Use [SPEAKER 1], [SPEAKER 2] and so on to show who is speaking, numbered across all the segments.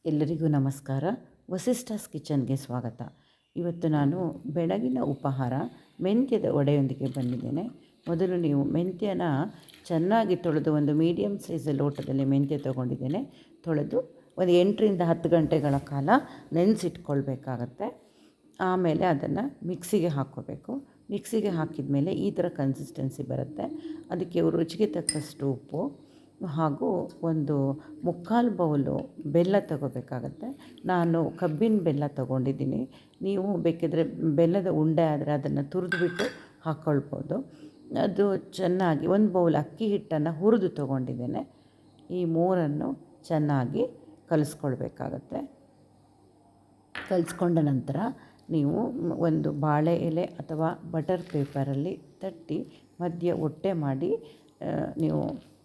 [SPEAKER 1] ಎಲ್ಲರಿಗೂ ನಮಸ್ಕಾರ. ವಸಿಷ್ಠಾಸ್ ಕಿಚನ್ಗೆ ಸ್ವಾಗತ. ಇವತ್ತು ನಾನು ಬೆಳಗಿನ ಉಪಹಾರ ಮೆಂತ್ಯದ ವಡೆಯೊಂದಿಗೆ ಬಂದಿದ್ದೇನೆ. ಮೊದಲು ನೀವು ಮೆಂತ್ಯನ ಚೆನ್ನಾಗಿ ತೊಳೆದು ಒಂದು ಮೀಡಿಯಮ್ ಸೈಜ್ ಲೋಟದಲ್ಲಿ ಮೆಂತ್ಯ ತೊಗೊಂಡಿದ್ದೇನೆ. ತೊಳೆದು ಒಂದು 8ರಿಂದ 10 ಗಂಟೆಗಳ ಕಾಲ ನೆನೆಸಿಟ್ಕೊಳ್ಬೇಕಾಗತ್ತೆ. ಆಮೇಲೆ ಅದನ್ನು ಮಿಕ್ಸಿಗೆ ಹಾಕ್ಕೋಬೇಕು. ಮಿಕ್ಸಿಗೆ ಹಾಕಿದ ಮೇಲೆ ಈ ಥರ ಕನ್ಸಿಸ್ಟೆನ್ಸಿ ಬರುತ್ತೆ. ಅದಕ್ಕೆ ರುಚಿಗೆ ತಕ್ಕಷ್ಟು ಉಪ್ಪು ಹಾಗೂ ಒಂದು 3/4 ಬೌಲು ಬೆಲ್ಲ ತಗೋಬೇಕಾಗತ್ತೆ. ನಾನು ಕಬ್ಬಿನ ಬೆಲ್ಲ ತೊಗೊಂಡಿದ್ದೀನಿ. ನೀವು ಬೇಕಿದ್ರೆ ಬೆಲ್ಲದ ಉಂಡೆ ಆದರೆ ಅದನ್ನು ತುರಿದ್ಬಿಟ್ಟು ಹಾಕ್ಕೊಳ್ಬೋದು. ಅದು ಚೆನ್ನಾಗಿ 1 ಬೌಲ್ ಅಕ್ಕಿ ಹಿಟ್ಟನ್ನು ಹುರಿದು ತೊಗೊಂಡಿದ್ದೇನೆ. ಈ ಮೂರನ್ನು ಚೆನ್ನಾಗಿ ಕಲಿಸ್ಕೊಳ್ಬೇಕಾಗತ್ತೆ. ಕಲಿಸ್ಕೊಂಡ ನಂತರ ನೀವು ಒಂದು ಬಾಳೆ ಎಲೆ ಅಥವಾ ಬಟರ್ ಪೇಪರಲ್ಲಿ ತಟ್ಟಿ ಮಧ್ಯೆ ಒಟ್ಟೆ ಮಾಡಿ ನೀವು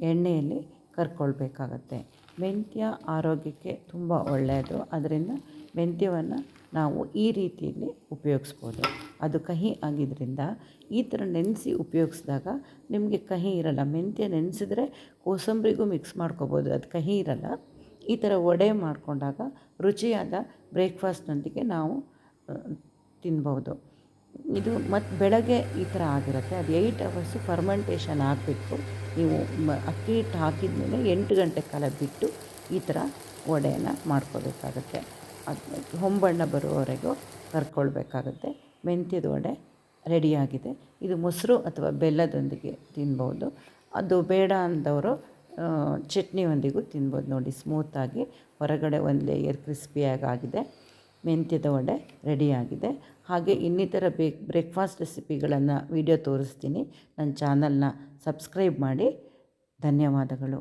[SPEAKER 1] ಎಣ್ಣೆಯಲ್ಲಿ ಕರ್ಕೊಳ್ಬೇಕಾಗತ್ತೆ. ಮೆಂತ್ಯ ಆರೋಗ್ಯಕ್ಕೆ ತುಂಬ ಒಳ್ಳೆಯದು. ಅದರಿಂದ ಮೆಂತ್ಯವನ್ನು ನಾವು ಈ ರೀತಿಯಲ್ಲಿ ಉಪಯೋಗಿಸ್ಬೋದು. ಅದು ಕಹಿ ಆಗಿದ್ದರಿಂದ ಈ ಥರ ನೆನೆಸಿ ಉಪಯೋಗಿಸಿದಾಗ ನಿಮಗೆ ಕಹಿ ಇರಲ್ಲ. ಮೆಂತ್ಯ ನೆನೆಸಿದ್ರೆ ಕೋಸಂಬರಿಗೂ ಮಿಕ್ಸ್ ಮಾಡ್ಕೋಬೋದು, ಅದು ಕಹಿ ಇರಲ್ಲ. ಈ ಥರ ವಡೆ ಮಾಡಿಕೊಂಡಾಗ ರುಚಿಯಾದ ಬ್ರೇಕ್ಫಾಸ್ಟ್ನೊಂದಿಗೆ ನಾವು ತಿನ್ಬೋದು. ಇದು ಮತ್ತು ಬೆಳಗ್ಗೆ ಈ ಥರ ಆಗಿರುತ್ತೆ. ಅದು 8 ಅವರ್ಸು ಫರ್ಮೆಂಟೇಷನ್ ಆಗಬೇಕು. ನೀವು ಅಕ್ಕಿ ಹಿಟ್ಟು ಹಾಕಿದ ಮೇಲೆ 8 ಗಂಟೆ ಕಾಲ ಬಿಟ್ಟು ಈ ಥರ ವಡೆಯನ್ನು ಮಾಡ್ಕೋಬೇಕಾಗತ್ತೆ. ಅದು ಹೊಂಬಣ್ಣ ಬರುವವರೆಗೂ ಕರ್ಕೊಳ್ಬೇಕಾಗತ್ತೆ. ಮೆಂತ್ಯದ ವಡೆ ರೆಡಿಯಾಗಿದೆ. ಇದು ಮೊಸರು ಅಥವಾ ಬೆಲ್ಲದೊಂದಿಗೆ ತಿನ್ಬೋದು. ಅದು ಬೇಡ ಅಂದವರು ಚಟ್ನಿಯೊಂದಿಗೂ ತಿನ್ಬೋದು. ನೋಡಿ, ಸ್ಮೂತಾಗಿ ಹೊರಗಡೆ ಒಂದು ಲೇಯರ್ ಕ್ರಿಸ್ಪಿಯಾಗಿ ಆಗಿದೆ. ಮೆಂತ್ಯದ ವಡೆ ರೆಡಿಯಾಗಿದೆ. ಹಾಗೆ ಇನ್ನಿತರ ಬ್ರೇಕ್ಫಾಸ್ಟ್ ರೆಸಿಪಿಗಳನ್ನು ವಿಡಿಯೋ ತೋರಿಸ್ತೀನಿ. ನನ್ನ ಚಾನಲ್ನ ಸಬ್ಸ್ಕ್ರೈಬ್ ಮಾಡಿ. ಧನ್ಯವಾದಗಳು.